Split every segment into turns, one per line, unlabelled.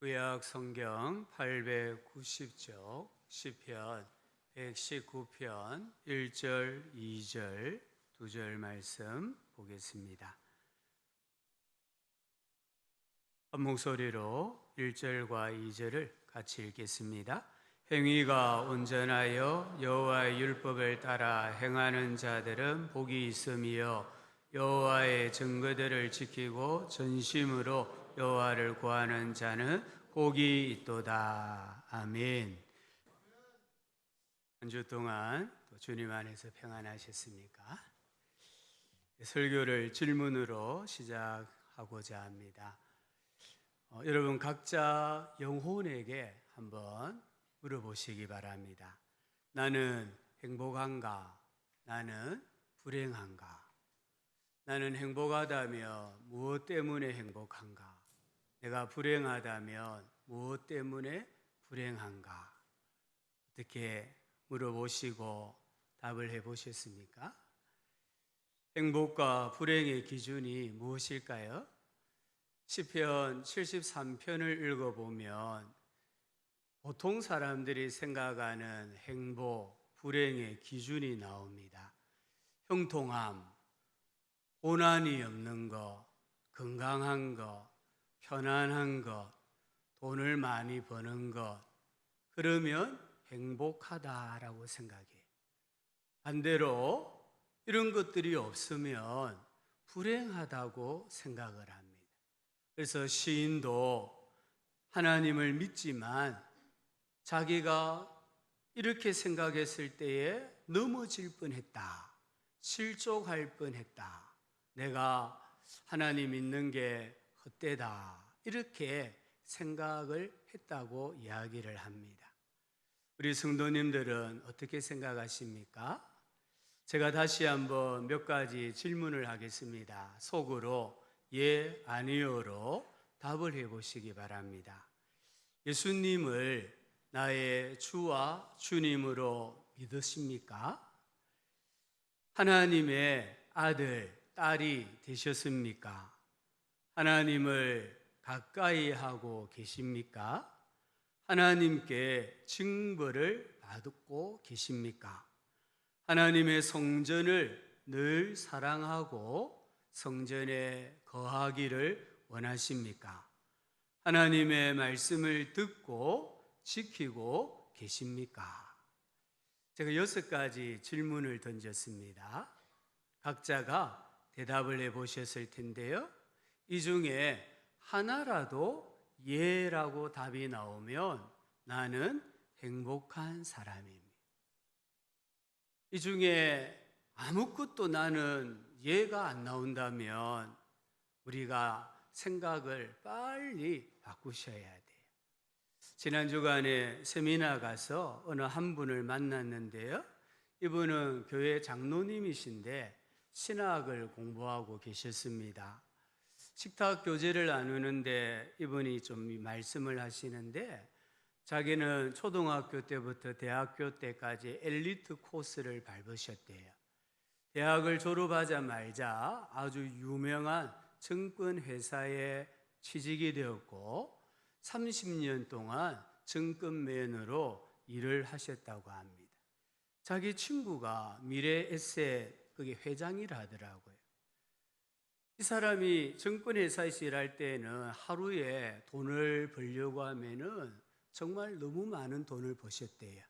구약 성경 890쪽 시편 119편 1절, 2절, 2절 말씀 보겠습니다. 한 목소리로 1절과 2절을 같이 읽겠습니다. 행위가 온전하여 여호와의 율법을 따라 행하는 자들은 복이 있으며 여호와의 증거들을 지키고 전심으로 여호와를 구하는 자는 복이 있도다. 아멘. 한 주 동안 또 주님 안에서 평안하셨습니까? 설교를 질문으로 시작하고자 합니다. 여러분 각자 영혼에게 한번 물어보시기 바랍니다. 나는 행복한가? 나는 불행한가? 나는 행복하다면 무엇 때문에 행복한가? 내가 불행하다면 무엇 때문에 불행한가? 어떻게 물어보시고 답을 해보셨습니까? 행복과 불행의 기준이 무엇일까요? 시편 73편을 읽어보면 보통 사람들이 생각하는 행복, 불행의 기준이 나옵니다. 형통함, 고난이 없는 것, 건강한 것, 편안한 것, 돈을 많이 버는 것, 그러면 행복하다라고 생각해요. 반대로 이런 것들이 없으면 불행하다고 생각을 합니다. 그래서 시인도 하나님을 믿지만 자기가 이렇게 생각했을 때에 넘어질 뻔했다, 실족할 뻔했다, 내가 하나님 믿는 게 헛되다, 이렇게 생각을 했다고 이야기를 합니다. 우리 성도님들은 어떻게 생각하십니까? 제가 다시 한번 몇 가지 질문을 하겠습니다. 속으로 예, 아니요로 답을 해보시기 바랍니다. 예수님을 나의 주와 주님으로 믿으십니까? 하나님의 아들, 딸이 되셨습니까? 하나님을 가까이 하고 계십니까? 하나님께 징벌을 받고 계십니까? 하나님의 성전을 늘 사랑하고 성전에 거하기를 원하십니까? 하나님의 말씀을 듣고 지키고 계십니까? 제가 6가지 질문을 던졌습니다. 각자가 대답을 해보셨을 텐데요. 이 중에 하나라도 예라고 답이 나오면 나는 행복한 사람입니다. 이 중에 아무것도 나는 예가 안 나온다면 우리가 생각을 빨리 바꾸셔야 돼요. 지난 주간에 세미나 가서 어느 한 분을 만났는데요. 이분은 교회 장로님이신데 신학을 공부하고 계셨습니다. 식탁 교제를 나누는데 이분이 좀 말씀을 하시는데 자기는 초등학교 때부터 대학교 때까지 엘리트 코스를 밟으셨대요. 대학을 졸업하자마자 아주 유명한 증권회사에 취직이 되었고 30년 동안 증권맨으로 일을 하셨다고 합니다. 자기 친구가 미래에셋 거기 회장이라 하더라고요. 이 사람이 증권회사에서 일할 때는 하루에 돈을 벌려고 하면은 정말 너무 많은 돈을 버셨대요.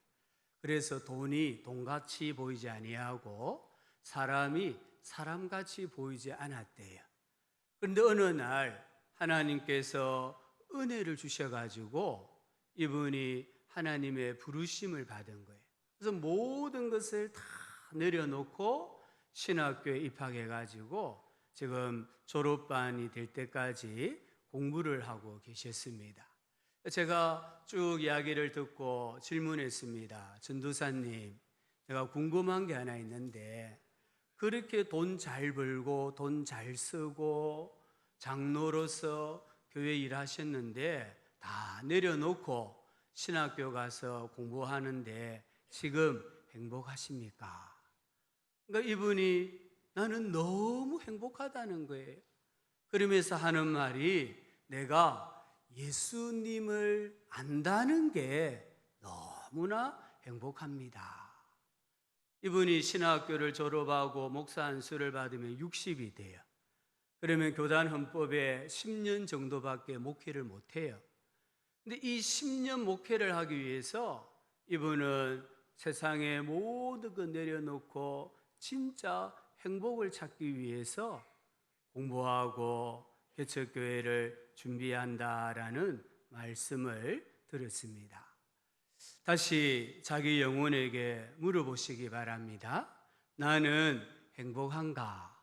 그래서 돈이 돈같이 보이지 아니하고 사람이 사람같이 보이지 않았대요. 그런데 어느 날 하나님께서 은혜를 주셔가지고 이분이 하나님의 부르심을 받은 거예요. 그래서 모든 것을 다 내려놓고 신학교에 입학해가지고 지금 졸업반이 될 때까지 공부를 하고 계셨습니다. 제가 쭉 이야기를 듣고 질문했습니다. 전도사님, 제가 궁금한 게 하나 있는데 그렇게 돈 잘 벌고 돈 잘 쓰고 장로로서 교회 일하셨는데 다 내려놓고 신학교 가서 공부하는데 지금 행복하십니까? 그러니까 이분이 나는 너무 행복하다는 거예요. 그러면서 하는 말이 내가 예수님을 안다는 게 너무나 행복합니다. 이분이 신학교를 졸업하고 목사 안수를 받으면 60이 돼요. 그러면 교단 헌법에 10년 정도밖에 목회를 못해요. 근데 이 10년 목회를 하기 위해서 이분은 세상의 모든 것 내려놓고 진짜 행복을 찾기 위해서 공부하고 개척교회를 준비한다라는 말씀을 들었습니다. 다시 자기 영혼에게 물어보시기 바랍니다. 나는 행복한가?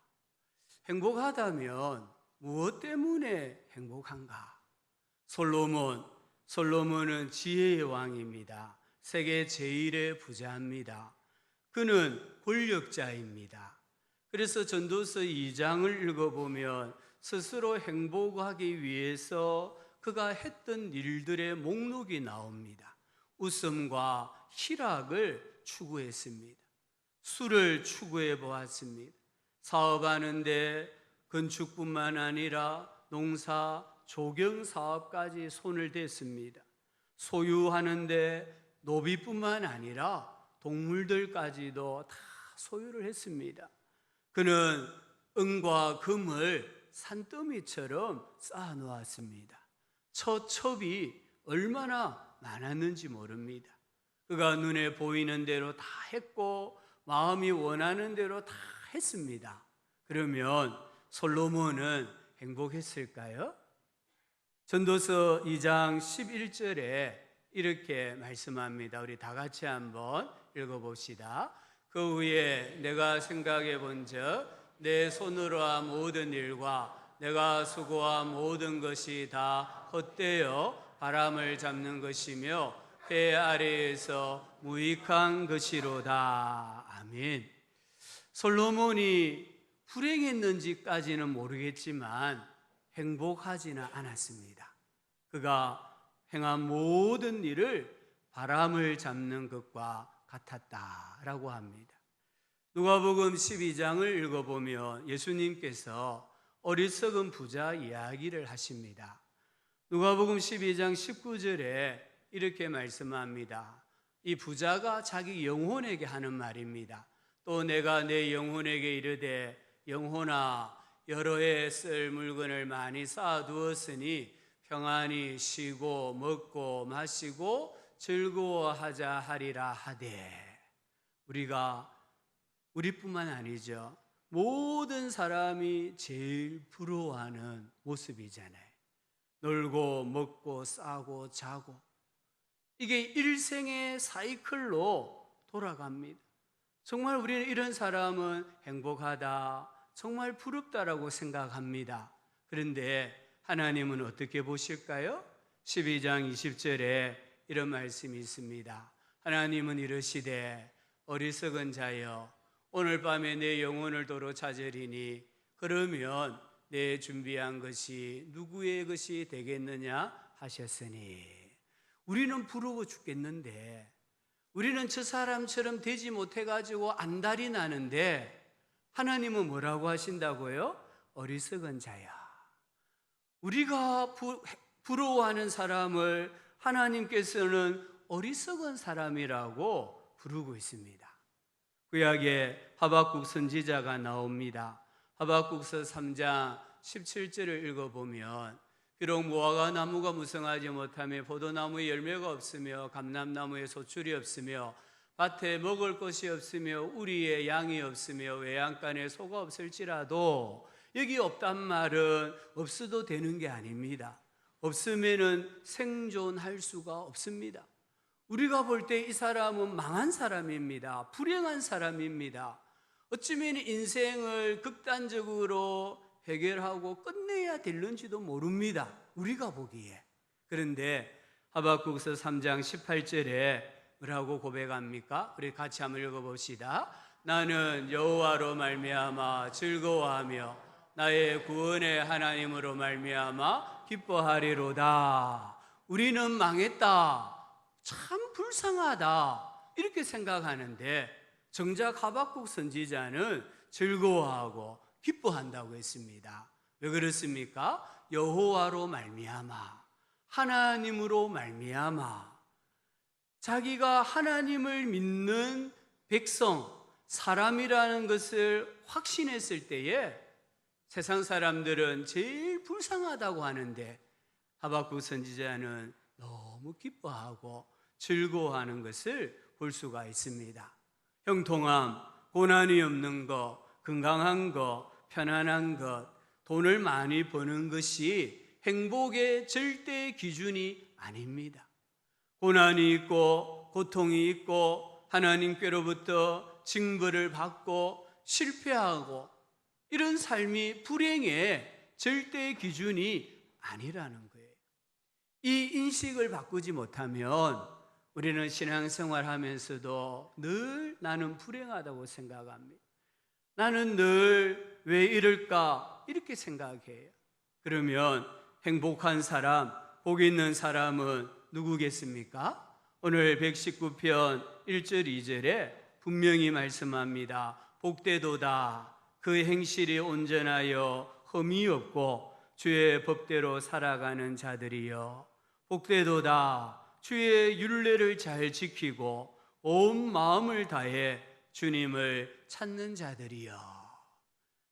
행복하다면 무엇 때문에 행복한가? 솔로몬은 지혜의 왕입니다. 세계 제일의 부자입니다. 그는 권력자입니다. 그래서 전도서 2장을 읽어보면 스스로 행복하기 위해서 그가 했던 일들의 목록이 나옵니다. 웃음과 희락을 추구했습니다. 술을 추구해 보았습니다. 사업하는데 건축뿐만 아니라 농사, 조경 사업까지 손을 댔습니다. 소유하는데 노비뿐만 아니라 동물들까지도 다 소유를 했습니다. 그는 은과 금을 산더미처럼 쌓아 놓았습니다. 처첩이 얼마나 많았는지 모릅니다. 그가 눈에 보이는 대로 다 했고 마음이 원하는 대로 다 했습니다. 그러면 솔로몬은 행복했을까요? 전도서 2장 11절에 이렇게 말씀합니다. 우리 다 같이 한번 읽어봅시다. 그 후에 내가 생각해 본즉 내 손으로 한 모든 일과 내가 수고한 모든 것이 다 헛되어 바람을 잡는 것이며 배 아래에서 무익한 것이로다. 아멘. 솔로몬이 불행했는지까지는 모르겠지만 행복하지는 않았습니다. 그가 행한 모든 일을 바람을 잡는 것과 같았다라고 합니다. 누가복음 12장을 읽어보면 예수님께서 어리석은 부자 이야기를 하십니다. 누가복음 12장 19절에 이렇게 말씀합니다. 이 부자가 자기 영혼에게 하는 말입니다. 또 내가 내 영혼에게 이르되 영혼아 여러 해 쓸 물건을 많이 쌓아두었으니 평안히 쉬고 먹고 마시고 즐거워하자 하리라 하되. 우리뿐만 아니죠. 모든 사람이 제일 부러워하는 모습이잖아요. 놀고 먹고 싸고 자고. 이게 일생의 사이클로 돌아갑니다. 정말 우리는 이런 사람은 행복하다, 정말 부럽다라고 생각합니다. 그런데 하나님은 어떻게 보실까요? 12장 20절에 이런 말씀이 있습니다. 하나님은 이르시되 어리석은 자여 오늘 밤에 내 영혼을 도로 찾으리니 그러면 내 준비한 것이 누구의 것이 되겠느냐 하셨으니. 우리는 부러워 죽겠는데, 우리는 저 사람처럼 되지 못해가지고 안달이 나는데 하나님은 뭐라고 하신다고요? 어리석은 자야. 우리가 부러워하는 사람을 하나님께서는 어리석은 사람이라고 부르고 있습니다. 구약에 하박국 선지자가 나옵니다. 하박국서 3장 17절을 읽어보면 비록 무화과 나무가 무성하지 못하며 포도나무에 열매가 없으며 감람나무에 소출이 없으며 밭에 먹을 것이 없으며 우리의 양이 없으며 외양간에 소가 없을지라도, 여기 없단 말은 없어도 되는 게 아닙니다. 없으면은 생존할 수가 없습니다. 우리가 볼 때 이 사람은 망한 사람입니다. 불행한 사람입니다. 어쩌면 인생을 극단적으로 해결하고 끝내야 될는지도 모릅니다. 우리가 보기에. 그런데 하박국서 3장 18절에 뭐라고 고백합니까? 우리 같이 한번 읽어봅시다. 나는 여호와로 말미암아 즐거워하며 나의 구원의 하나님으로 말미암아 기뻐하리로다. 우리는 망했다, 참 불쌍하다, 이렇게 생각하는데 정작 하박국 선지자는 즐거워하고 기뻐한다고 했습니다. 왜 그렇습니까? 여호와로 말미암아, 하나님으로 말미암아 자기가 하나님을 믿는 백성, 사람이라는 것을 확신했을 때에 세상 사람들은 제일 불쌍하다고 하는데 하박국 선지자는 너무 기뻐하고 즐거워하는 것을 볼 수가 있습니다. 형통함, 고난이 없는 것, 건강한 것, 편안한 것, 돈을 많이 버는 것이 행복의 절대 기준이 아닙니다. 고난이 있고 고통이 있고 하나님께로부터 징벌을 받고 실패하고 이런 삶이 불행의 절대 기준이 아니라는 거예요. 이 인식을 바꾸지 못하면 우리는 신앙생활 하면서도 늘 나는 불행하다고 생각합니다. 나는 늘 왜 이럴까 이렇게 생각해요. 그러면 행복한 사람, 복 있는 사람은 누구겠습니까? 오늘 119편 1절 2절에 분명히 말씀합니다. 복되도다 그 행실이 온전하여 흠이 없고 주의 법대로 살아가는 자들이여. 복되도다 주의 율례를 잘 지키고 온 마음을 다해 주님을 찾는 자들이여.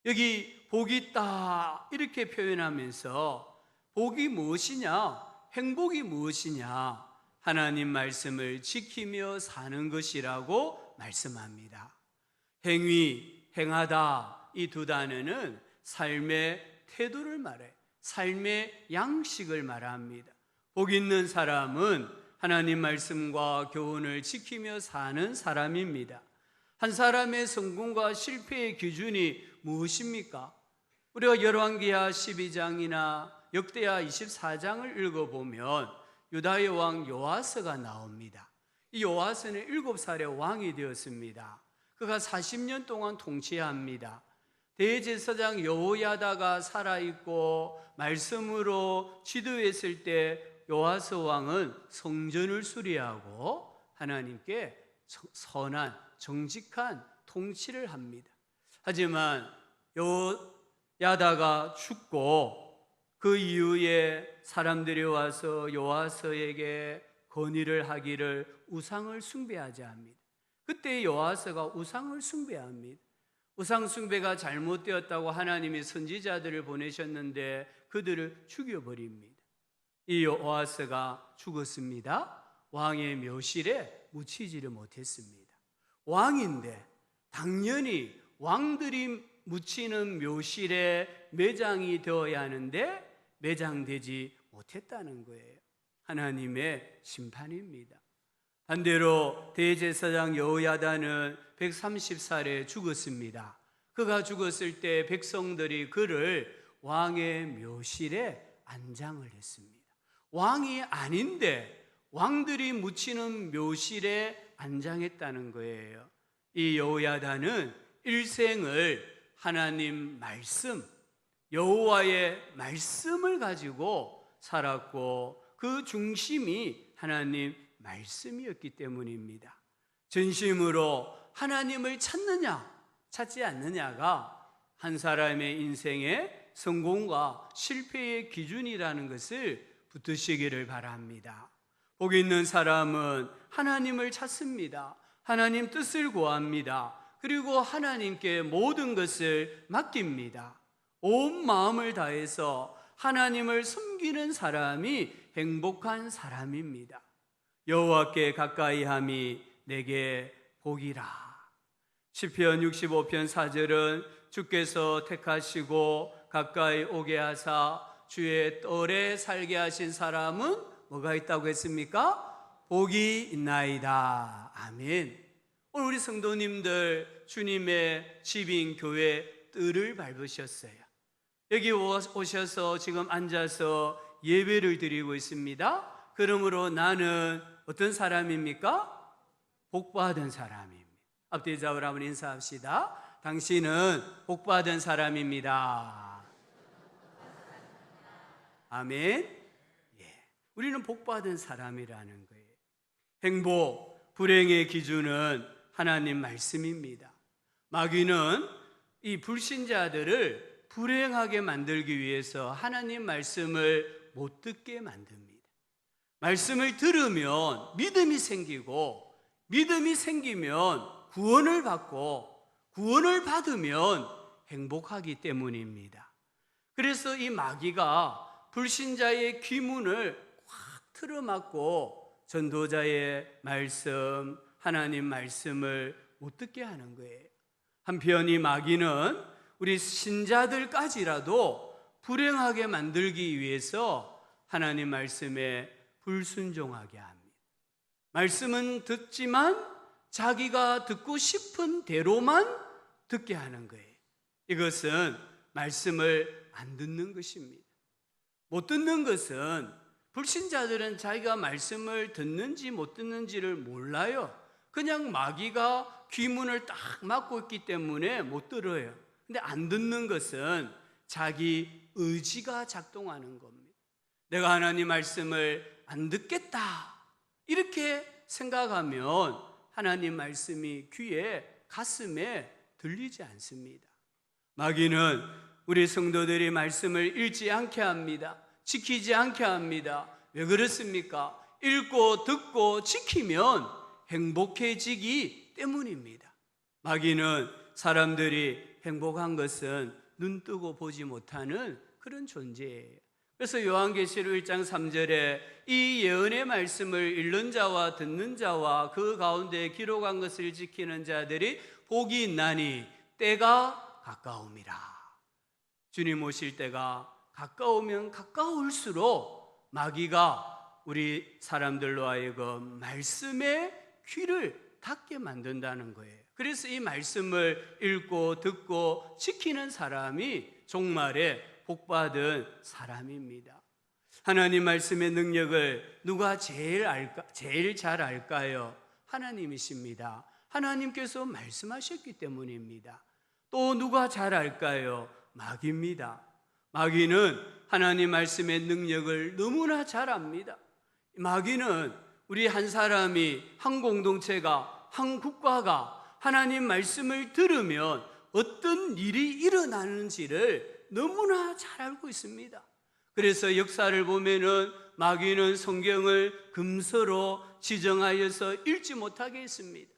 여기 복이 있다 이렇게 표현하면서 복이 무엇이냐, 행복이 무엇이냐, 하나님 말씀을 지키며 사는 것이라고 말씀합니다. 행위, 행하다 이 두 단어는 삶의 태도를 말해, 삶의 양식을 말합니다. 복 있는 사람은 하나님 말씀과 교훈을 지키며 사는 사람입니다. 한 사람의 성공과 실패의 기준이 무엇입니까? 우리가 열왕기하 12장이나 역대하 24장을 읽어보면 유다의 왕 요아스가 나옵니다. 이 요아스는 7살에 왕이 되었습니다. 그가 40년 동안 통치합니다. 대제사장 여호야다가 살아있고 말씀으로 지도했을 때 요아스 왕은 성전을 수리하고 하나님께 선한 정직한 통치를 합니다. 하지만 여호야다가 죽고 그 이후에 사람들이 와서 요아스에게 건의를 하기를 우상을 숭배하자 합니다. 그때 요아스가 우상을 숭배합니다. 우상 숭배가 잘못되었다고 하나님이 선지자들을 보내셨는데 그들을 죽여버립니다. 이 요아스가 죽었습니다. 왕의 묘실에 묻히지를 못했습니다. 왕인데 당연히 왕들이 묻히는 묘실에 매장이 되어야 하는데 매장되지 못했다는 거예요. 하나님의 심판입니다. 반대로 대제사장 여호야다는 130살에 죽었습니다. 그가 죽었을 때 백성들이 그를 왕의 묘실에 안장을 했습니다. 왕이 아닌데 왕들이 묻히는 묘실에 안장했다는 거예요. 이 여호야다는 일생을 하나님 말씀, 여호와의 말씀을 가지고 살았고 그 중심이 하나님 말씀이었기 때문입니다. 전심으로 하나님을 찾느냐 찾지 않느냐가 한 사람의 인생의 성공과 실패의 기준이라는 것을 붙드시기를 바랍니다. 복 있는 사람은 하나님을 찾습니다. 하나님 뜻을 구합니다. 그리고 하나님께 모든 것을 맡깁니다. 온 마음을 다해서 하나님을 섬기는 사람이 행복한 사람입니다. 여호와께 가까이함이 내게 복이라. 시편 65편 4절은 주께서 택하시고 가까이 오게 하사 주의 뜰에 살게 하신 사람은 뭐가 있다고 했습니까? 복이 있나이다. 아멘. 오늘 우리 성도님들 주님의 집인 교회 뜰을 밟으셨어요. 여기 오셔서 지금 앉아서 예배를 드리고 있습니다. 그러므로 나는 어떤 사람입니까? 복받은 사람입니다. 앞뒤 좌우로 한번 인사합시다. 당신은 복받은 사람입니다. 아멘. 우리는 복받은 사람이라는 거예요. 행복, 불행의 기준은 하나님 말씀입니다. 마귀는 이 불신자들을 불행하게 만들기 위해서 하나님 말씀을 못 듣게 만듭니다. 말씀을 들으면 믿음이 생기고, 믿음이 생기면 구원을 받고, 구원을 받으면 행복하기 때문입니다. 그래서 이 마귀가 불신자의 귀문을 확 틀어막고 전도자의 말씀, 하나님 말씀을 못 듣게 하는 거예요. 한편 이 마귀는 우리 신자들까지라도 불행하게 만들기 위해서 하나님 말씀에 불순종하게 합니다. 말씀은 듣지만 자기가 듣고 싶은 대로만 듣게 하는 거예요. 이것은 말씀을 안 듣는 것입니다. 못 듣는 것은, 불신자들은 자기가 말씀을 듣는지 못 듣는지를 몰라요. 그냥 마귀가 귀문을 딱 막고 있기 때문에 못 들어요. 근데 안 듣는 것은 자기 의지가 작동하는 겁니다. 내가 하나님 말씀을 안 듣겠다 이렇게 생각하면 하나님 말씀이 귀에, 가슴에 들리지 않습니다. 마귀는 우리 성도들이 말씀을 읽지 않게 합니다. 지키지 않게 합니다. 왜 그렇습니까? 읽고 듣고 지키면 행복해지기 때문입니다. 마귀는 사람들이 행복한 것은 눈 뜨고 보지 못하는 그런 존재예요. 그래서 요한계시록 1장 3절에 이 예언의 말씀을 읽는 자와 듣는 자와 그 가운데 기록한 것을 지키는 자들이 복이 있나니 때가 가까움이라. 주님 오실 때가 가까우면 가까울수록 마귀가 우리 사람들로 하여금 말씀의 귀를 닫게 만든다는 거예요. 그래서 이 말씀을 읽고 듣고 지키는 사람이 종말에 복받은 사람입니다. 하나님 말씀의 능력을 누가 제일 잘 알까요? 하나님이십니다. 하나님께서 말씀하셨기 때문입니다. 또 누가 잘 알까요? 마귀입니다. 마귀는 하나님 말씀의 능력을 너무나 잘 압니다. 마귀는 우리 한 사람이, 한 공동체가, 한 국가가 하나님 말씀을 들으면 어떤 일이 일어나는지를 너무나 잘 알고 있습니다. 그래서 역사를 보면은 마귀는 성경을 금서로 지정하여서 읽지 못하게 했습니다.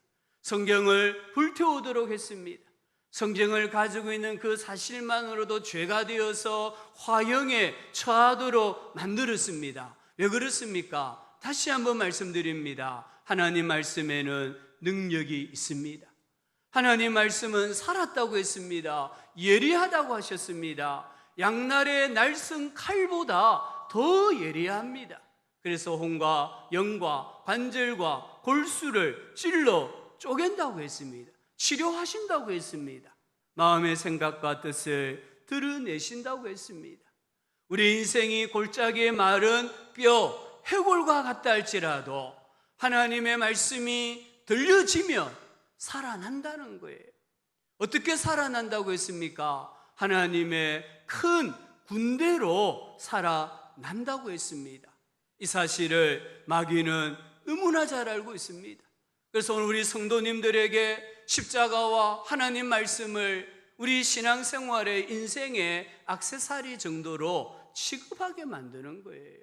성경을 불태우도록 했습니다. 성경을 가지고 있는 그 사실만으로도 죄가 되어서 화형에 처하도록 만들었습니다. 왜 그렇습니까? 다시 한번 말씀드립니다. 하나님 말씀에는 능력이 있습니다. 하나님 말씀은 살았다고 했습니다. 예리하다고 하셨습니다. 양날의 날쌘 칼보다 더 예리합니다. 그래서 혼과 영과 관절과 골수를 찔러 쪼갠다고 했습니다. 치료하신다고 했습니다. 마음의 생각과 뜻을 드러내신다고 했습니다. 우리 인생이 골짜기에 마른 뼈, 해골과 같다 할지라도 하나님의 말씀이 들려지면 살아난다는 거예요. 어떻게 살아난다고 했습니까? 하나님의 큰 군대로 살아난다고 했습니다. 이 사실을 마귀는 너무나 잘 알고 있습니다. 그래서 오늘 우리 성도님들에게 십자가와 하나님 말씀을 우리 신앙생활의 인생의 액세서리 정도로 취급하게 만드는 거예요.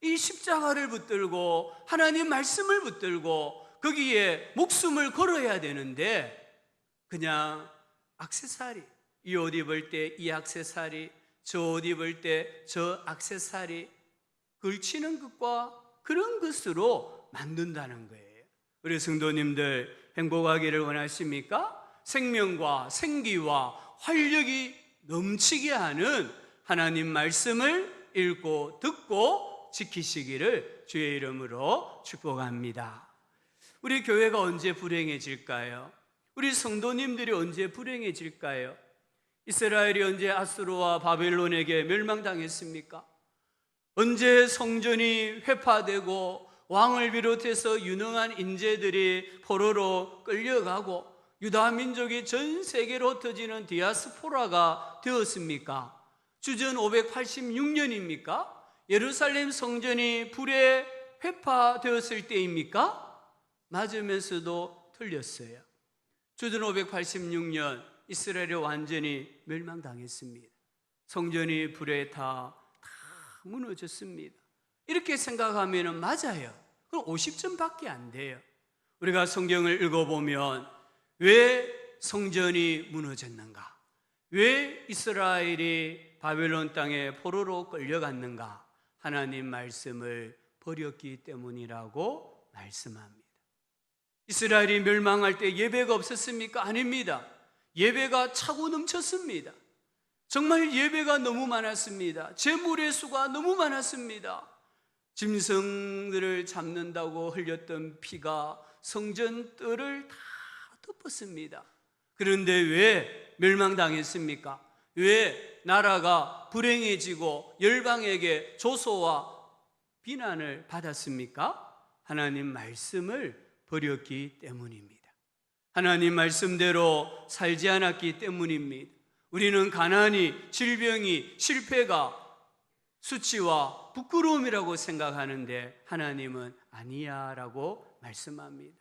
이 십자가를 붙들고 하나님 말씀을 붙들고 거기에 목숨을 걸어야 되는데 그냥 액세서리, 이 옷 입을 때 이 액세서리, 저 옷 입을 때 저 액세서리, 걸치는 것과 그런 것으로 만든다는 거예요. 우리 성도님들 행복하기를 원하십니까? 생명과 생기와 활력이 넘치게 하는 하나님 말씀을 읽고 듣고 지키시기를 주의 이름으로 축복합니다. 우리 교회가 언제 불행해질까요? 우리 성도님들이 언제 불행해질까요? 이스라엘이 언제 아수르와 바벨론에게 멸망당했습니까? 언제 성전이 회파되고 왕을 비롯해서 유능한 인재들이 포로로 끌려가고 유다 민족이 전 세계로 흩어지는 디아스포라가 되었습니까? 주전 586년입니까? 예루살렘 성전이 불에 회파되었을 때입니까? 맞으면서도 틀렸어요. 주전 586년 이스라엘이 완전히 멸망당했습니다. 성전이 불에 다 무너졌습니다. 이렇게 생각하면 맞아요. 그럼 50점밖에 안 돼요. 우리가 성경을 읽어보면 왜 성전이 무너졌는가? 왜 이스라엘이 바벨론 땅에 포로로 끌려갔는가? 하나님 말씀을 버렸기 때문이라고 말씀합니다. 이스라엘이 멸망할 때 예배가 없었습니까? 아닙니다. 예배가 차고 넘쳤습니다. 정말 예배가 너무 많았습니다. 제물의 수가 너무 많았습니다. 짐승들을 잡는다고 흘렸던 피가 성전 뜰을 다 덮었습니다. 그런데 왜 멸망당했습니까? 왜 나라가 불행해지고 열방에게 조소와 비난을 받았습니까? 하나님 말씀을 버렸기 때문입니다. 하나님 말씀대로 살지 않았기 때문입니다. 우리는 가난이, 질병이, 실패가 수치와 부끄러움이라고 생각하는데 하나님은 아니야 라고 말씀합니다.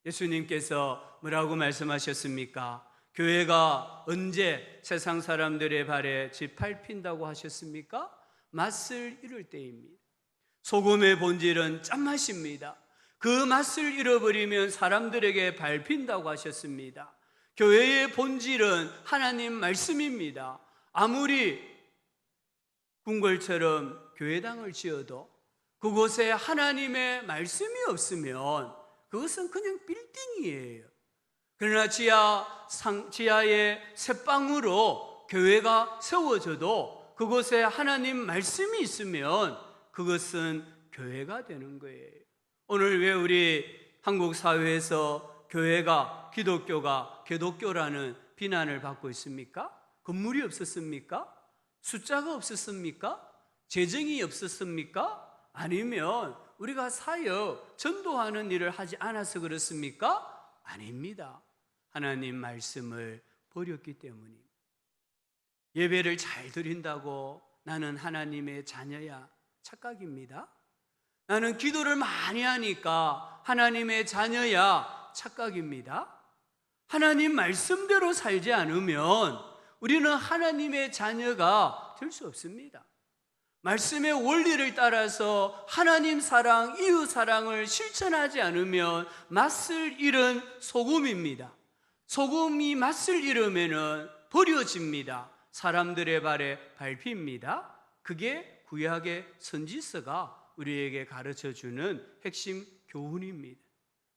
예수님께서 뭐라고 말씀하셨습니까? 교회가 언제 세상 사람들의 발에 짓밟힌다고 하셨습니까? 맛을 잃을 때입니다. 소금의 본질은 짠맛입니다. 그 맛을 잃어버리면 사람들에게 밟힌다고 하셨습니다. 교회의 본질은 하나님 말씀입니다. 아무리 궁궐처럼 교회당을 지어도 그곳에 하나님의 말씀이 없으면 그것은 그냥 빌딩이에요. 그러나 지하의 셋방으로 교회가 세워져도 그곳에 하나님 말씀이 있으면 그것은 교회가 되는 거예요. 오늘 왜 우리 한국 사회에서 교회가, 기독교가 개독교라는 비난을 받고 있습니까? 건물이 없었습니까? 숫자가 없었습니까? 재정이 없었습니까? 아니면 우리가 사역, 전도하는 일을 하지 않아서 그렇습니까? 아닙니다. 하나님 말씀을 버렸기 때문입니다. 예배를 잘 드린다고 나는 하나님의 자녀야, 착각입니다. 나는 기도를 많이 하니까 하나님의 자녀야, 착각입니다. 하나님 말씀대로 살지 않으면 우리는 하나님의 자녀가 될 수 없습니다. 말씀의 원리를 따라서 하나님 사랑, 이웃 사랑을 실천하지 않으면 맛을 잃은 소금입니다. 소금이 맛을 잃으면 버려집니다. 사람들의 발에 밟힙니다. 그게 구약의 선지서가 우리에게 가르쳐주는 핵심 교훈입니다.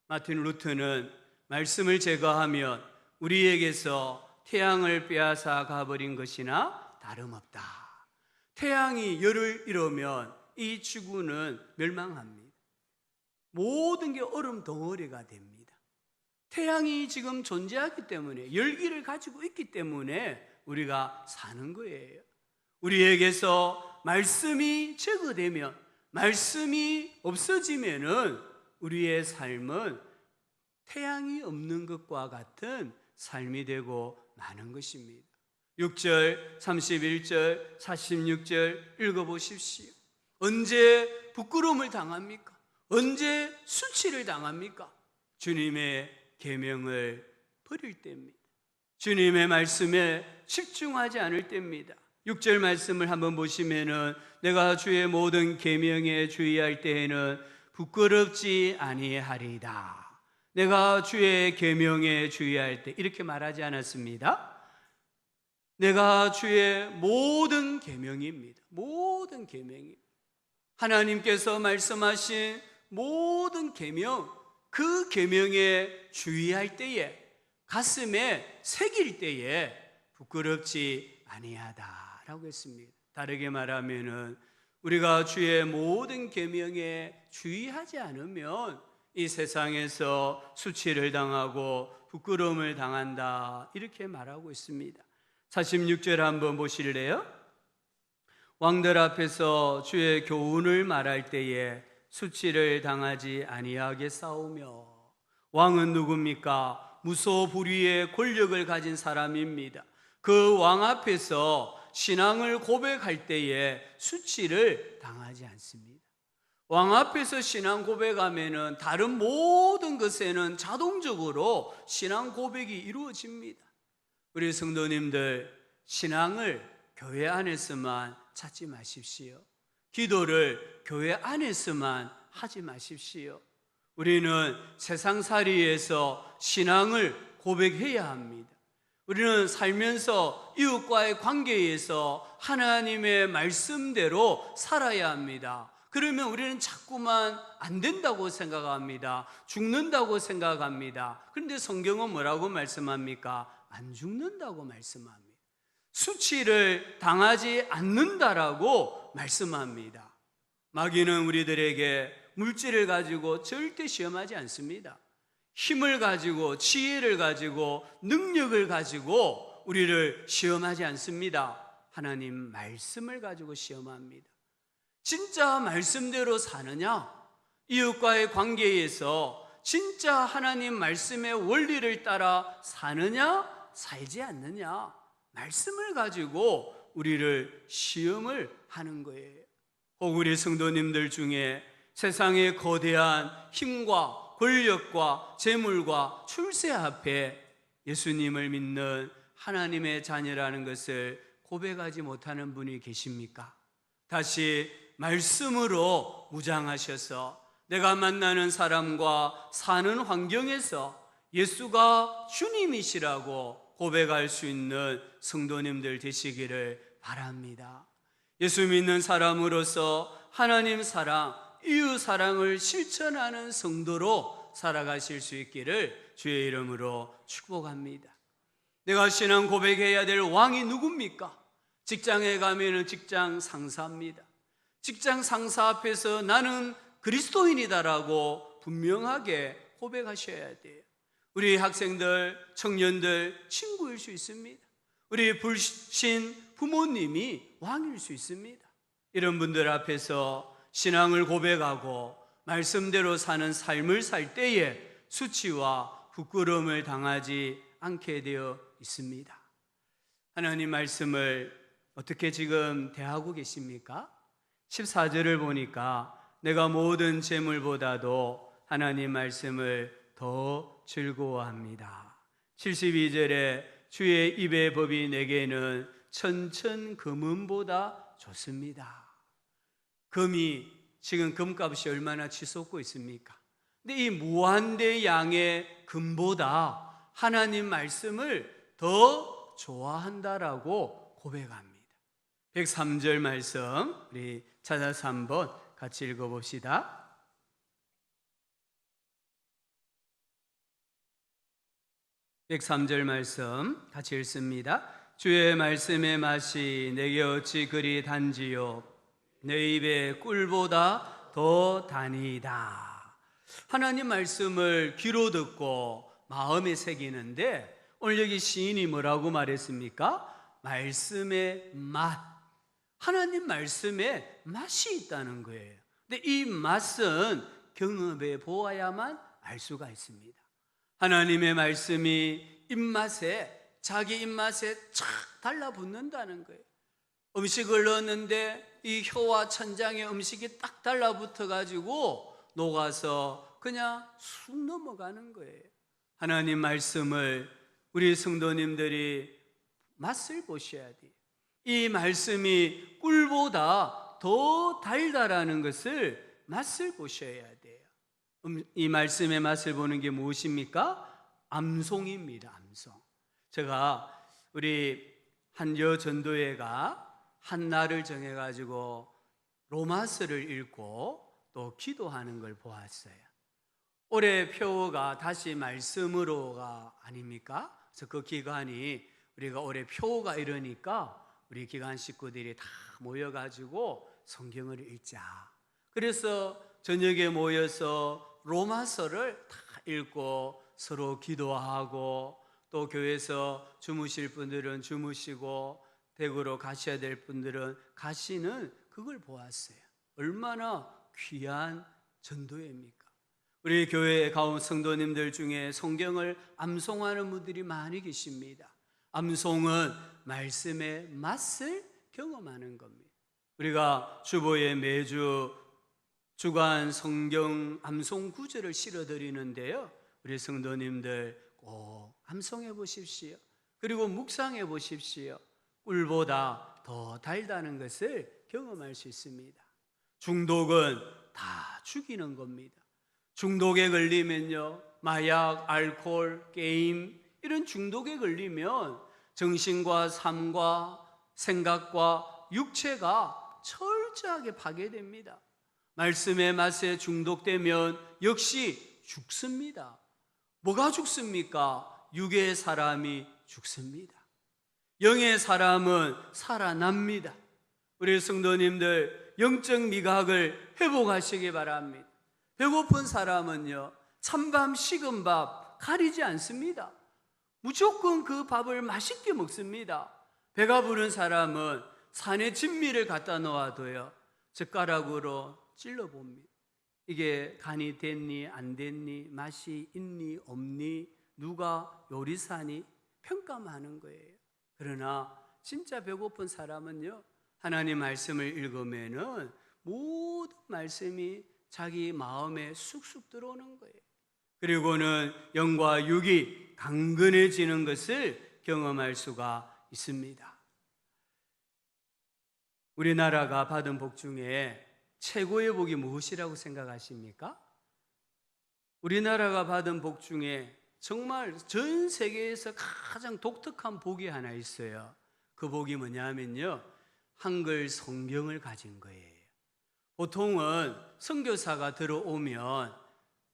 마틴 루터는 말씀을 제거하면 우리에게서 태양을 빼앗아 가버린 것이나 다름없다. 태양이 열을 잃으면 이 지구는 멸망합니다. 모든 게 얼음 덩어리가 됩니다. 태양이 지금 존재하기 때문에, 열기를 가지고 있기 때문에 우리가 사는 거예요. 우리에게서 말씀이 제거되면, 말씀이 없어지면은 우리의 삶은 태양이 없는 것과 같은 삶이 되고 마는 것입니다. 6절, 31절, 46절 읽어보십시오. 언제 부끄러움을 당합니까? 언제 수치를 당합니까? 주님의 계명을 버릴 때입니다. 주님의 말씀에 집중하지 않을 때입니다. 6절 말씀을 한번 보시면은 내가 주의 모든 계명에 주의할 때에는 부끄럽지 아니하리이다. 내가 주의 계명에 주의할 때 이렇게 말하지 않았습니다. 내가 주의 모든 계명입니다. 모든 계명입니다. 하나님께서 말씀하신 모든 계명, 그 계명에 주의할 때에, 가슴에 새길 때에 부끄럽지 아니하다라고 했습니다. 다르게 말하면은 우리가 주의 모든 계명에 주의하지 않으면 이 세상에서 수치를 당하고 부끄러움을 당한다, 이렇게 말하고 있습니다. 46절 한번 보실래요? 왕들 앞에서 주의 교훈을 말할 때에 수치를 당하지 아니하게 싸우며. 왕은 누굽니까? 무소불위의 권력을 가진 사람입니다. 그 왕 앞에서 신앙을 고백할 때에 수치를 당하지 않습니다. 왕 앞에서 신앙 고백하면은 다른 모든 것에는 자동적으로 신앙 고백이 이루어집니다. 우리 성도님들, 신앙을 교회 안에서만 찾지 마십시오. 기도를 교회 안에서만 하지 마십시오. 우리는 세상살이에서 신앙을 고백해야 합니다. 우리는 살면서 이웃과의 관계에서 하나님의 말씀대로 살아야 합니다. 그러면 우리는 자꾸만 안 된다고 생각합니다. 죽는다고 생각합니다. 그런데 성경은 뭐라고 말씀합니까? 안 죽는다고 말씀합니다. 수치를 당하지 않는다라고 말씀합니다. 마귀는 우리들에게 물질을 가지고 절대 시험하지 않습니다. 힘을 가지고, 지혜를 가지고, 능력을 가지고 우리를 시험하지 않습니다. 하나님 말씀을 가지고 시험합니다. 진짜 말씀대로 사느냐? 이웃과의 관계에서 진짜 하나님 말씀의 원리를 따라 사느냐? 살지 않느냐? 말씀을 가지고 우리를 시험을 하는 거예요. 혹 우리 성도님들 중에 세상의 거대한 힘과 권력과 재물과 출세 앞에 예수님을 믿는 하나님의 자녀라는 것을 고백하지 못하는 분이 계십니까? 다시 말씀으로 무장하셔서 내가 만나는 사람과 사는 환경에서 예수가 주님이시라고 고백할 수 있는 성도님들 되시기를 바랍니다. 예수 믿는 사람으로서 하나님 사랑, 이웃 사랑을 실천하는 성도로 살아가실 수 있기를 주의 이름으로 축복합니다. 내가 신앙 고백해야 될 왕이 누굽니까? 직장에 가면은 직장 상사입니다. 직장 상사 앞에서 나는 그리스도인이다라고 분명하게 고백하셔야 돼요. 우리 학생들, 청년들 친구일 수 있습니다. 우리 불신 부모님이 왕일 수 있습니다. 이런 분들 앞에서 신앙을 고백하고 말씀대로 사는 삶을 살 때에 수치와 부끄러움을 당하지 않게 되어 있습니다. 하나님 말씀을 어떻게 지금 대하고 계십니까? 14절을 보니까 내가 모든 재물보다도 하나님 말씀을 더 즐거워합니다. 72절에 주의 입의 법이 내게는 천천금은보다 좋습니다. 금이 지금 금값이 얼마나 치솟고 있습니까? 근데 이 무한대 양의 금보다 하나님 말씀을 더 좋아한다라고 고백합니다. 103절 말씀 우리 찾아서 한번 같이 읽어봅시다. 103절 말씀 같이 읽습니다. 주의 말씀의 맛이 내게 어찌 그리 단지요 내 입의 꿀보다 더 다니이다. 하나님 말씀을 귀로 듣고 마음에 새기는데 오늘 여기 시인이 뭐라고 말했습니까? 말씀의 맛, 하나님 말씀에 맛이 있다는 거예요. 근데 이 맛은 경험해 보아야만 알 수가 있습니다. 하나님의 말씀이 입맛에, 자기 입맛에 착 달라붙는다는 거예요. 음식을 넣었는데 이 혀와 천장에 음식이 딱 달라붙어 가지고 녹아서 그냥 쑥 넘어가는 거예요. 하나님 말씀을 우리 성도님들이 맛을 보셔야 돼요. 이 말씀이 꿀보다 더 달다라는 것을 맛을 보셔야 돼요. 이 말씀의 맛을 보는 게 무엇입니까? 암송입니다. 암송. 제가 우리 한 여전도회가 한 날을 정해가지고 로마서를 읽고 또 기도하는 걸 보았어요. 올해 표어가 다시 말씀으로가 아닙니까? 그래서 그 기간이 우리가 올해 표어가 이러니까 우리 기관 식구들이 다 모여가지고 성경을 읽자. 그래서 저녁에 모여서 로마서를 다 읽고 서로 기도하고 또 교회에서 주무실 분들은 주무시고 댁으로 가셔야 될 분들은 가시는 그걸 보았어요. 얼마나 귀한 전도회입니까? 우리 교회 가운 성도님들 중에 성경을 암송하는 분들이 많이 계십니다. 암송은 말씀의 맛을 경험하는 겁니다. 우리가 주보에 매주 주간 성경 암송 구절을 실어드리는데요, 우리 성도님들 꼭 암송해 보십시오. 그리고 묵상해 보십시오. 꿀보다 더 달다는 것을 경험할 수 있습니다. 중독은 다 죽이는 겁니다. 중독에 걸리면요, 마약, 알코올, 게임 이런 중독에 걸리면 정신과 삶과 생각과 육체가 철저하게 파괴됩니다. 말씀의 맛에 중독되면 역시 죽습니다. 뭐가 죽습니까? 육의 사람이 죽습니다. 영의 사람은 살아납니다. 우리 성도님들 영적 미각을 회복하시기 바랍니다. 배고픈 사람은요, 찬밥 식은 밥 가리지 않습니다. 무조건 그 밥을 맛있게 먹습니다. 배가 부른 사람은 산에 진미를 갖다 놓아도요, 젓가락으로 찔러봅니다. 이게 간이 됐니 안 됐니, 맛이 있니 없니, 누가 요리사니 평가만 하는 거예요. 그러나 진짜 배고픈 사람은요, 하나님 말씀을 읽으면은 모든 말씀이 자기 마음에 쑥쑥 들어오는 거예요. 그리고는 영과 육이 강건해지는 것을 경험할 수가 있습니다. 우리나라가 받은 복 중에 최고의 복이 무엇이라고 생각하십니까? 우리나라가 받은 복 중에 정말 전 세계에서 가장 독특한 복이 하나 있어요. 그 복이 뭐냐면요, 한글 성경을 가진 거예요. 보통은 선교사가 들어오면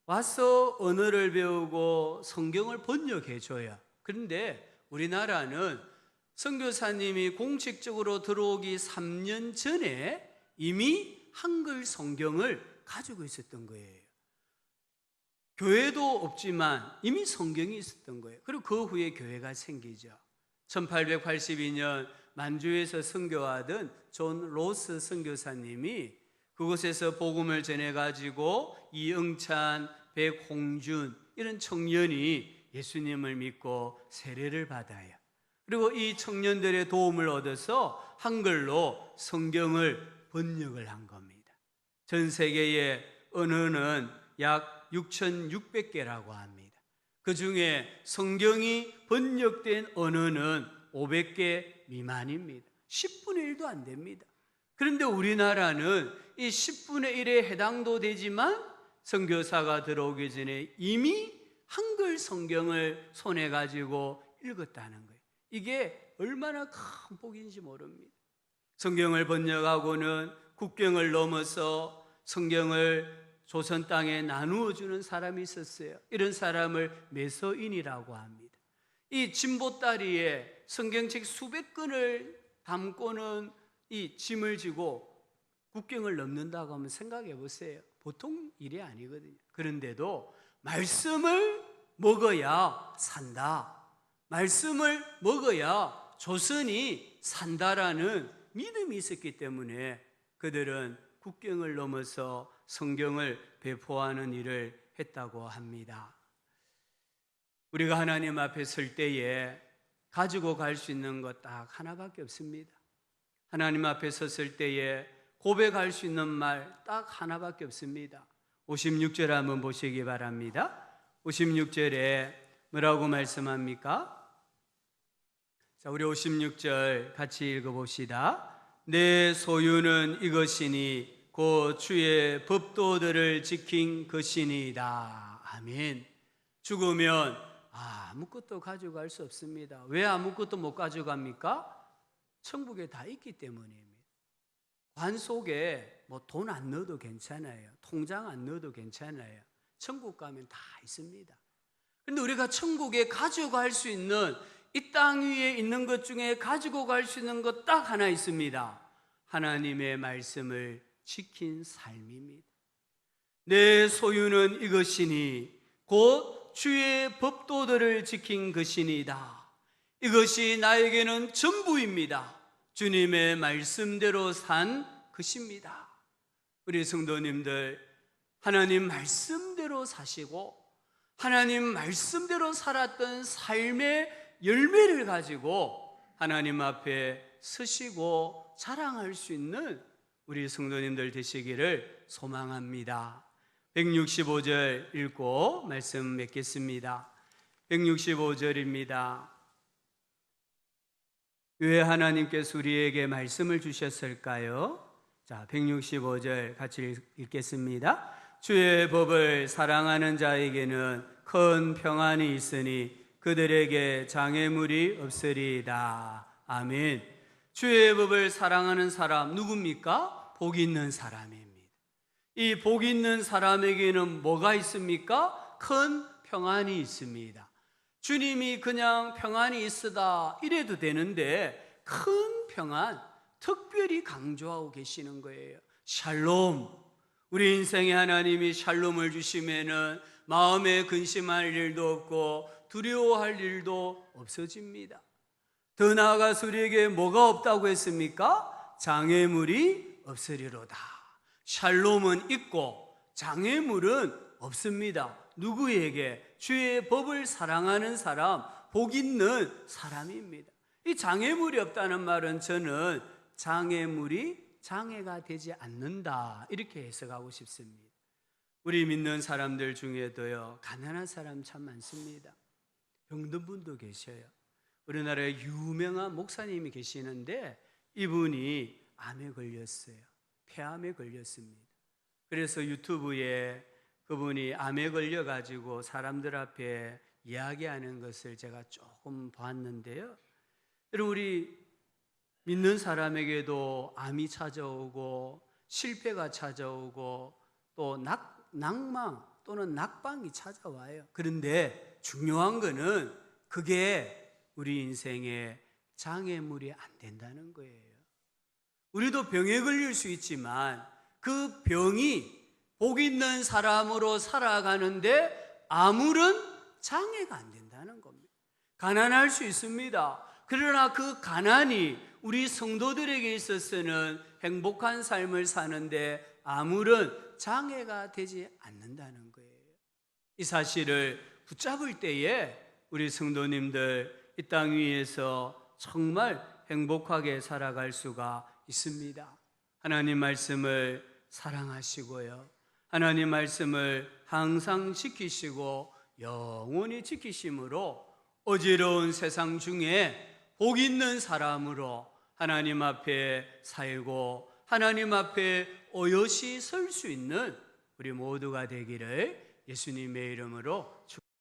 와서 언어를 배우고 성경을 번역해 줘요. 그런데 우리나라는 선교사님이 공식적으로 들어오기 3년 전에 이미 한글 성경을 가지고 있었던 거예요. 교회도 없지만 이미 성경이 있었던 거예요. 그리고 그 후에 교회가 생기죠. 1882년 만주에서 선교하던 존 로스 선교사님이 그곳에서 복음을 전해가지고 이응찬, 백홍준 이런 청년이 예수님을 믿고 세례를 받아요. 그리고 이 청년들의 도움을 얻어서 한글로 성경을 번역을 한 겁니다. 전 세계의 언어는 약 6,600개라고 합니다. 그 중에 성경이 번역된 언어는 500개 미만입니다. 10분의 1도 안 됩니다. 그런데 우리나라는 이 10분의 1에 해당도 되지만 선교사가 들어오기 전에 이미 한글 성경을 손에 가지고 읽었다는 거예요. 이게 얼마나 큰 복인지 모릅니다. 성경을 번역하고는 국경을 넘어서 성경을 조선 땅에 나누어 주는 사람이 있었어요. 이런 사람을 매서인이라고 합니다. 이 진보다리에 성경책 수백 권을 담고는 이 짐을 지고 국경을 넘는다고 하면 생각해 보세요. 보통 일이 아니거든요. 그런데도 말씀을 먹어야 산다, 말씀을 먹어야 조선이 산다라는 믿음이 있었기 때문에 그들은 국경을 넘어서 성경을 배포하는 일을 했다고 합니다. 우리가 하나님 앞에 설 때에 가지고 갈 수 있는 것 딱 하나밖에 없습니다. 하나님 앞에 섰을 때에 고백할 수 있는 말 딱 하나밖에 없습니다. 56절 한번 보시기 바랍니다. 56절에 뭐라고 말씀합니까? 자, 우리 56절 같이 읽어봅시다. 내 소유는 이것이니 곧 주의 법도들을 지킨 것이니이다. 아멘. 죽으면 아무것도 가져갈 수 없습니다. 왜 아무것도 못 가져갑니까? 천국에 다 있기 때문입니다. 관 속에 뭐 돈 안 넣어도 괜찮아요. 통장 안 넣어도 괜찮아요. 천국 가면 다 있습니다. 그런데 우리가 천국에 가져갈 수 있는, 이 땅 위에 있는 것 중에 가지고 갈 수 있는 것 딱 하나 있습니다. 하나님의 말씀을 지킨 삶입니다. 내 소유는 이것이니 곧 주의 법도들을 지킨 것이니이다. 이것이 나에게는 전부입니다. 주님의 말씀대로 산 것입니다. 우리 성도님들, 하나님 말씀대로 사시고 하나님 말씀대로 살았던 삶의 열매를 가지고 하나님 앞에 서시고 자랑할 수 있는 우리 성도님들 되시기를 소망합니다. 165절 읽고 말씀 맺겠습니다. 165절입니다. 왜 하나님께서 우리에게 말씀을 주셨을까요? 자, 165절 같이 읽겠습니다. 주의 법을 사랑하는 자에게는 큰 평안이 있으니 그들에게 장애물이 없으리이다. 아멘. 주의 법을 사랑하는 사람 누굽니까? 복 있는 사람입니다. 이 복 있는 사람에게는 뭐가 있습니까? 큰 평안이 있습니다. 주님이 그냥 평안이 있으다 이래도 되는데 큰 평안, 특별히 강조하고 계시는 거예요. 샬롬. 우리 인생에 하나님이 샬롬을 주시면은 마음에 근심할 일도 없고 두려워할 일도 없어집니다. 더 나아가서 우리에게 뭐가 없다고 했습니까? 장애물이 없으리로다. 샬롬은 있고 장애물은 없습니다. 누구에게? 주의 법을 사랑하는 사람, 복 있는 사람입니다. 이 장애물이 없다는 말은 저는 장애물이 장애가 되지 않는다 이렇게 해석하고 싶습니다. 우리 믿는 사람들 중에도요 가난한 사람 참 많습니다. 병든 분도 계셔요. 우리나라에 유명한 목사님이 계시는데 이분이 암에 걸렸어요. 폐암에 걸렸습니다. 그래서 유튜브에 그분이 암에 걸려가지고 사람들 앞에 이야기하는 것을 제가 조금 봤는데요. 여러분, 우리 믿는 사람에게도 암이 찾아오고 실패가 찾아오고 또 낭망 또는 낙방이 찾아와요. 그런데 중요한 거는 그게 우리 인생의 장애물이 안 된다는 거예요. 우리도 병에 걸릴 수 있지만 그 병이 복 있는 사람으로 살아가는데 아무런 장애가 안 된다는 겁니다. 가난할 수 있습니다. 그러나 그 가난이 우리 성도들에게 있어서는 행복한 삶을 사는데 아무런 장애가 되지 않는다는 거예요. 이 사실을 붙잡을 때에 우리 성도님들 이 땅 위에서 정말 행복하게 살아갈 수가 있습니다. 하나님 말씀을 사랑하시고요. 하나님 말씀을 항상 지키시고 영원히 지키심으로 어지러운 세상 중에 복 있는 사람으로 하나님 앞에 살고 하나님 앞에 오롯이 설 수 있는 우리 모두가 되기를 예수님의 이름으로 축복합니다.